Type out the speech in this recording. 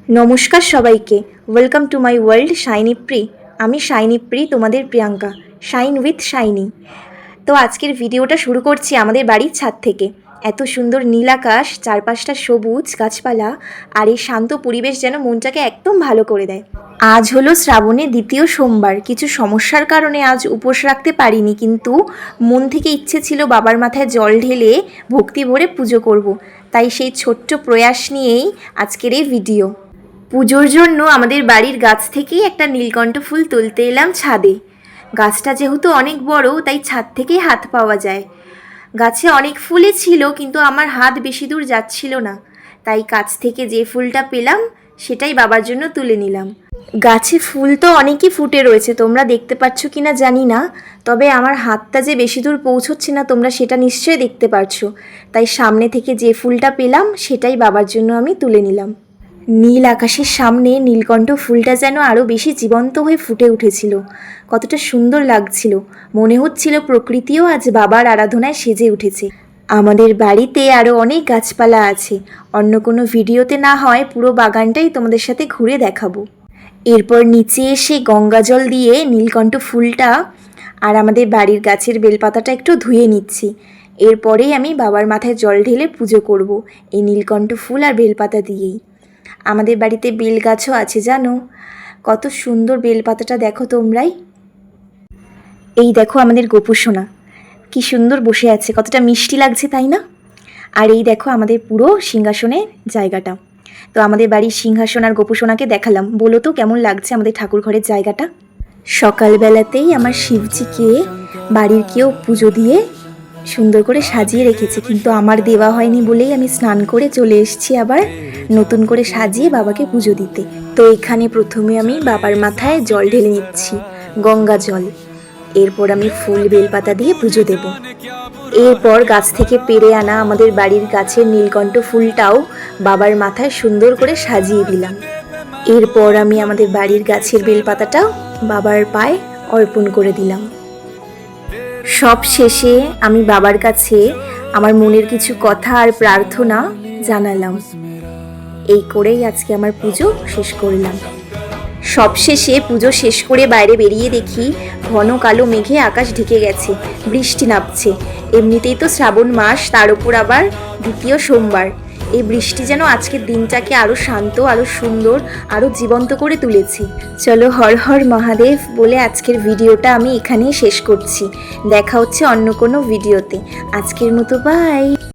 নমস্কার সবাইকে, welcome to my world shiny pre. আমি শাইনি প্রি, তোমাদের প্রিয়াঙ্কা, শাইন উইথ শাইনি। তো আজকের ভিডিওটা শুরু করছি আমাদের বাড়ির ছাদ থেকে। এত সুন্দর নীল আকাশ, চারপাশটা সবুজ গাছপালা, আর এই শান্ত পরিবেশ যেন মনটাকে একদম ভালো করে দেয়। আজ হলো শ্রাবণের দ্বিতীয় সোমবার। কিছু সমস্যার কারণে আজ উপোস রাখতে পারিনি, কিন্তু মন থেকে ইচ্ছে ছিল বাবার মাথায় জল ঢেলে ভক্তি ভরে পুজো করব। তাই সেই ছোট্ট প্রয়াস নিয়েই আজকের এই ভিডিও। পুজোর জন্য আমাদের বাড়ির গাছ থেকেই একটা নীলকণ্ঠ ফুল তুলতে এলাম ছাদে। গাছটা যেহেতু অনেক বড়, তাই ছাদ থেকেই হাত পাওয়া যায়। গাছে অনেক ফুলই ছিল, কিন্তু আমার হাত বেশি দূর যাচ্ছিল না, তাই কাছ থেকে যে ফুলটা পেলাম সেটাই বাবার জন্য তুলে নিলাম। গাছে ফুল তো অনেকই ফুটে রয়েছে, তোমরা দেখতে পাচ্ছ কিনা জানি না, তবে আমার হাতটা যে বেশি দূর পৌঁছচ্ছে না তোমরা সেটা নিশ্চয়ই দেখতে পারছো। তাই সামনে থেকে যে ফুলটা পেলাম সেটাই বাবার জন্য আমি তুলে নিলাম। নীল আকাশের সামনে নীলকণ্ঠ ফুলটা যেন আরও বেশি জীবন্ত হয়ে ফুটে উঠেছিল। কতটা সুন্দর লাগছিল, মনে হচ্ছিল প্রকৃতিও আজ বাবার আরাধনায় সেজে উঠেছে। আমাদের বাড়িতে আরও অনেক গাছপালা আছে, অন্য কোনো ভিডিওতে না হয় পুরো বাগানটাই তোমাদের সাথে ঘুরে দেখাবো। এরপর নিচে এসে গঙ্গা জল দিয়ে নীলকণ্ঠ ফুলটা আর আমাদের বাড়ির গাছের বেলপাতাটা একটু ধুয়ে নিচ্ছি। এরপরেই আমি বাবার মাথায় জল ঢেলে পুজো করব এই নীলকণ্ঠ ফুল আর বেলপাতা দিয়েই। আমাদের বাড়িতে বেল গাছও আছে জানো, কত সুন্দর বেলপাতাটা দেখো তোমরাই। এই দেখো আমাদের গোপু সোনা কি সুন্দর বসে আছে, কতটা মিষ্টি লাগছে তাই না? আর এই দেখো আমাদের পুরো সিংহাসনের জায়গাটা। তো আমাদের বাড়ির সিংহাসন আর গোপু সোনাকে দেখালাম, বলো তো কেমন লাগছে আমাদের ঠাকুর ঘরের জায়গাটা। সকালবেলাতেই আমার শিবজিকে বাড়ির কেউ পুজো দিয়ে সুন্দর করে সাজিয়ে রেখেছে, কিন্তু আমার দেওয়া হয়নি বলেই আমি স্নান করে চলে এসেছি আবার নতুন করে সাজিয়ে বাবাকে পুজো দিতে। তো এখানে প্রথমে আমি বাবার মাথায় জল ঢেলে নিচ্ছি, গঙ্গা জল। এরপর আমি ফুল বেলপাতা দিয়ে পুজো দেব। এরপর গাছ থেকে পেড়ে আনা আমাদের বাড়ির গাছের নীলকণ্ঠ ফুলটাও বাবার মাথায় সুন্দর করে সাজিয়ে দিলাম। এরপর আমি আমাদের বাড়ির গাছের বেলপাতাটাও বাবার পায়ে অর্পণ করে দিলাম। সব শেষে আমি বাবার কাছে আমার মনের কিছু কথা আর প্রার্থনা জানালাম। এই করেই আজকে আমার পুজো শেষ করলাম। সবশেষে পুজো শেষ করে বাইরে বেরিয়ে দেখি ঘন কালো মেঘে আকাশ ঢেকে গেছে, বৃষ্টি নামছে। এমনিতেই তো শ্রাবণ মাস, তার উপর আবার দ্বিতীয় সোমবার। এই বৃষ্টি যেন আজকের দিনটাকে আরও শান্ত, আরও সুন্দর, আরও জীবন্ত করে তুলেছে। চলো হর হর মহাদেব বলে আজকের ভিডিওটা আমি এখানেই শেষ করছি। দেখা হচ্ছে অন্য কোনো ভিডিওতে। আজকের মতো বাই।